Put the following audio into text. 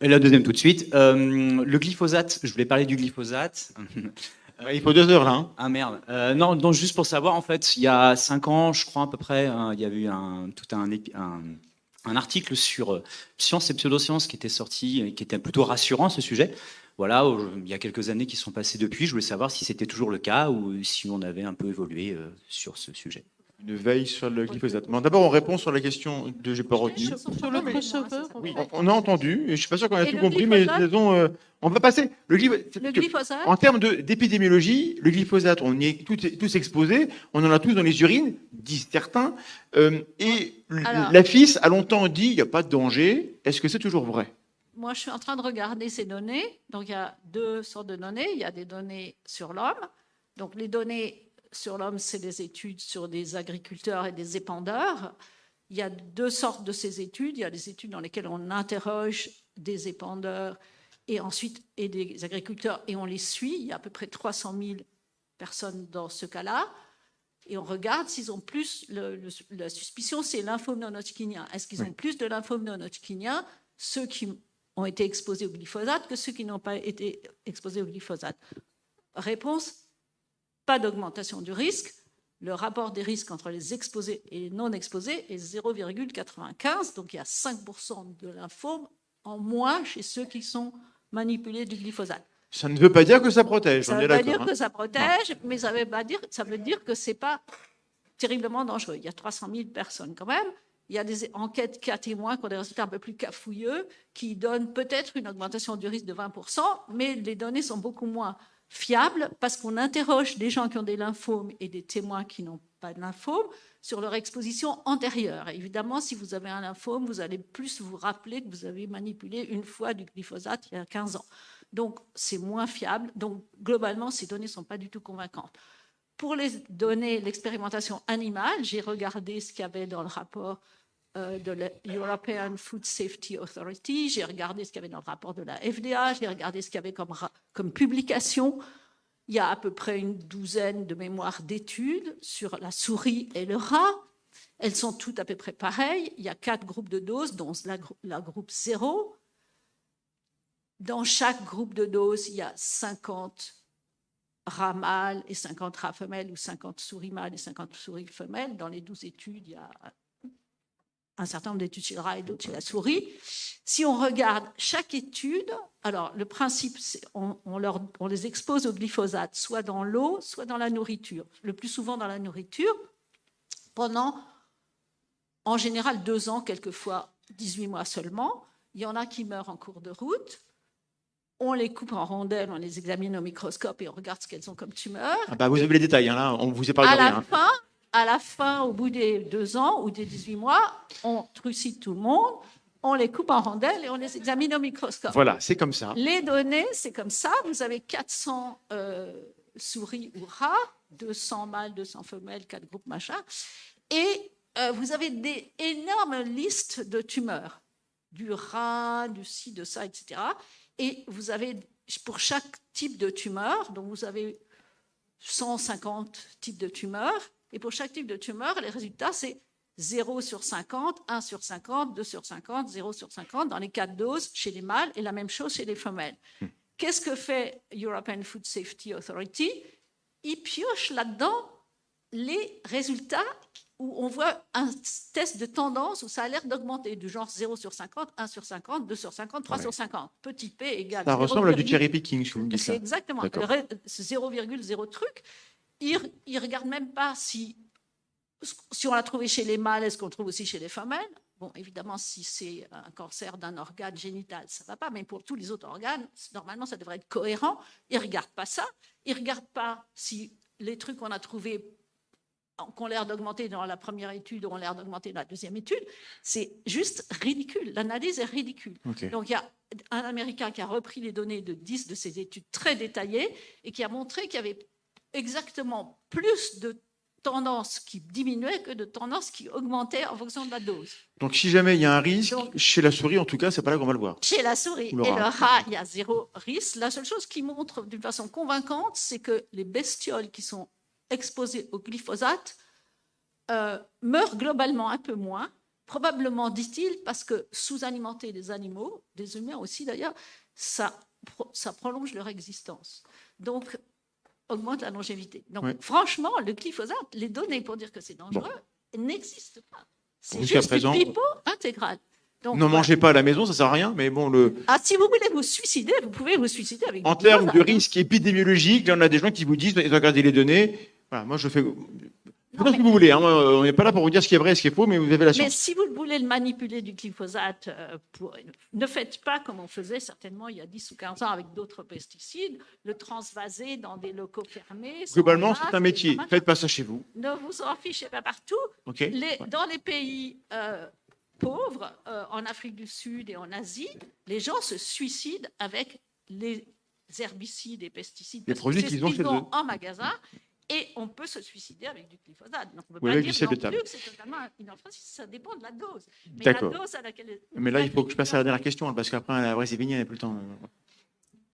Et la deuxième tout de suite. Le glyphosate, je voulais parler du glyphosate. Il faut 2 heures là. Hein. Ah merde. Non, donc juste pour savoir, en fait, il y a 5 ans, je crois à peu près, il y avait eu un article sur science et pseudosciences qui était sorti et qui était plutôt rassurant ce sujet. Voilà, il y a quelques années qui sont passées depuis. Je voulais savoir si c'était toujours le cas ou si on avait un peu évolué sur ce sujet. Une veille sur le glyphosate. Bon, d'abord, on répond sur la question de j'ai pas retenu. Sur le crossover. Oui, on a entendu. Et je suis pas sûr qu'on a Et tout le compris, mais glyphosate on va passer. Le glyphosate, En termes d'épidémiologie, le glyphosate, on y est tous exposés. On en a tous dans les urines, disent certains. Alors, la FIS a longtemps dit il n'y a pas de danger. Est-ce que c'est toujours vrai? moi, je suis en train de regarder ces données. Donc, il y a deux sortes de données. Il y a des données sur l'homme. Donc, les données sur l'homme, c'est des études sur des agriculteurs et des épandeurs. Il y a deux sortes de ces études. Il y a des études dans lesquelles on interroge des épandeurs et des agriculteurs et on les suit. Il y a à peu près 300 000 personnes dans ce cas-là. Et on regarde s'ils ont plus, la suspicion, c'est lymphome non-hodgkinien. Est-ce qu'ils ont plus de lymphome non-hodgkinien, ceux qui ont été exposés au glyphosate, que ceux qui n'ont pas été exposés au glyphosate? Réponse, pas d'augmentation du risque. Le rapport des risques entre les exposés et les non exposés est 0,95. Donc il y a 5% de lymphome en moins chez ceux qui sont manipulés du glyphosate. Ça ne veut pas dire que ça protège. Ça ne veut pas dire que ça protège, mais ça veut dire que ce n'est pas terriblement dangereux. Il y a 300 000 personnes quand même. Il y a des enquêtes cas témoins qui ont des résultats un peu plus cafouilleux, qui donnent peut-être une augmentation du risque de 20%, mais les données sont beaucoup moins fiables parce qu'on interroge des gens qui ont des lymphomes et des témoins qui n'ont pas de lymphome sur leur exposition antérieure. Et évidemment, si vous avez un lymphome, vous allez plus vous rappeler que vous avez manipulé une fois du glyphosate il y a 15 ans. Donc, c'est moins fiable. Donc, globalement, ces données ne sont pas du tout convaincantes. Pour les données, l'expérimentation animale, j'ai regardé ce qu'il y avait dans le rapport de la European Food Safety Authority, j'ai regardé ce qu'il y avait dans le rapport de la FDA, j'ai regardé ce qu'il y avait comme publication. Il y a à peu près une douzaine de mémoires d'études sur la souris et le rat. Elles sont toutes à peu près pareilles. Il y a 4 groupes de doses, dont la groupe 0. Dans chaque groupe de doses, il y a 50 rats mâles et 50 rats femelles, ou 50 souris mâles et 50 souris femelles. Dans les 12 études, il y a un certain nombre d'études chez le rat et d'autres chez la souris. Si on regarde chaque étude, alors le principe, c'est on les expose au glyphosate, soit dans l'eau, soit dans la nourriture. Le plus souvent dans la nourriture, pendant, en général, 2 ans, quelquefois 18 mois seulement. Il y en a qui meurent en cours de route. On les coupe en rondelles, on les examine au microscope et on regarde ce qu'elles ont comme tumeur. Ah bah vous avez les détails, hein, là, on vous est parlé de rien. À la fin, au bout des 2 ans ou des 18 mois, on trucide tout le monde, on les coupe en rondelles et on les examine au microscope. Voilà, c'est comme ça. Les données, c'est comme ça. Vous avez 400 souris ou rats, 200 mâles, 200 femelles, 4 groupes machin. Et vous avez des énormes listes de tumeurs, du rat, du ci, de ça, etc. Et vous avez, pour chaque type de tumeur, donc vous avez 150 types de tumeurs, et pour chaque type de tumeur, les résultats, c'est 0 sur 50, 1 sur 50, 2 sur 50, 0 sur 50 dans les 4 doses chez les mâles et la même chose chez les femelles. Qu'est-ce que fait European Food Safety Authority? Il pioche là-dedans les résultats où on voit un test de tendance où ça a l'air d'augmenter, du genre 0 sur 50, 1 sur 50, 2 sur 50, 3 sur 50. Petit p égale... Ça ressemble à du cherry picking, je vous me dis ça. C'est exactement. Ce 0,0 truc, il ne regarde même pas si on l'a trouvé chez les mâles, est-ce qu'on le trouve aussi chez les femelles? Bon, évidemment, si c'est un cancer d'un organe génital, ça ne va pas, mais pour tous les autres organes, normalement, ça devrait être cohérent. Il ne regarde pas ça. Il ne regarde pas si les trucs qu'on a trouvés ont l'air d'augmenter dans la première étude ou ont l'air d'augmenter dans la deuxième étude. C'est juste ridicule. L'analyse est ridicule. Okay. Donc, il y a un Américain qui a repris les données de 10 de ces études très détaillées et qui a montré qu'il y avait exactement plus de tendances qui diminuaient que de tendances qui augmentaient en fonction de la dose. Donc, si jamais il y a un risque, chez la souris, en tout cas, c'est pas là qu'on va le voir. Chez la souris et le rat, il y a 0 risque. La seule chose qui montre d'une façon convaincante, c'est que les bestioles qui sont exposées au glyphosate meurent globalement un peu moins, Probablement, dit-il, parce que sous-alimenter des animaux, des humains aussi d'ailleurs, ça prolonge leur existence. Donc, augmente la longévité. Donc, franchement, le glyphosate, les données pour dire que c'est dangereux n'existent pas. C'est juste une pipeau intégrale. Donc, n'en mangez pas à la maison, ça sert à rien, mais bon, si vous voulez vous suicider, vous pouvez vous suicider avec en termes de risque épidémiologique, là, on a des gens qui vous disent, ils ont regardé les données. Voilà, moi, je fais. Faites ce que vous voulez. Hein. On n'est pas là pour vous dire ce qui est vrai et ce qui est faux, mais vous avez la chance. Mais si vous voulez le manipuler du glyphosate, ne faites pas comme on faisait certainement il y a 10 ou 15 ans avec d'autres pesticides, le transvaser dans des locaux fermés. Globalement, c'est un métier. Faites pas ça chez vous. Ne vous en fichez pas partout. Okay. Dans les pays pauvres, en Afrique du Sud et en Asie, les gens se suicident avec les herbicides et pesticides. Les produits qu'ils ont chez eux. En magasin. Et on peut se suicider avec du glyphosate. Donc on ne peut pas dire non plus que c'est totalement inoffensif, ça dépend de la dose. D'accord. Mais là, il faut que je passe à la dernière question, parce qu'après, la vraie, c'est fini, il n'y a plus le temps.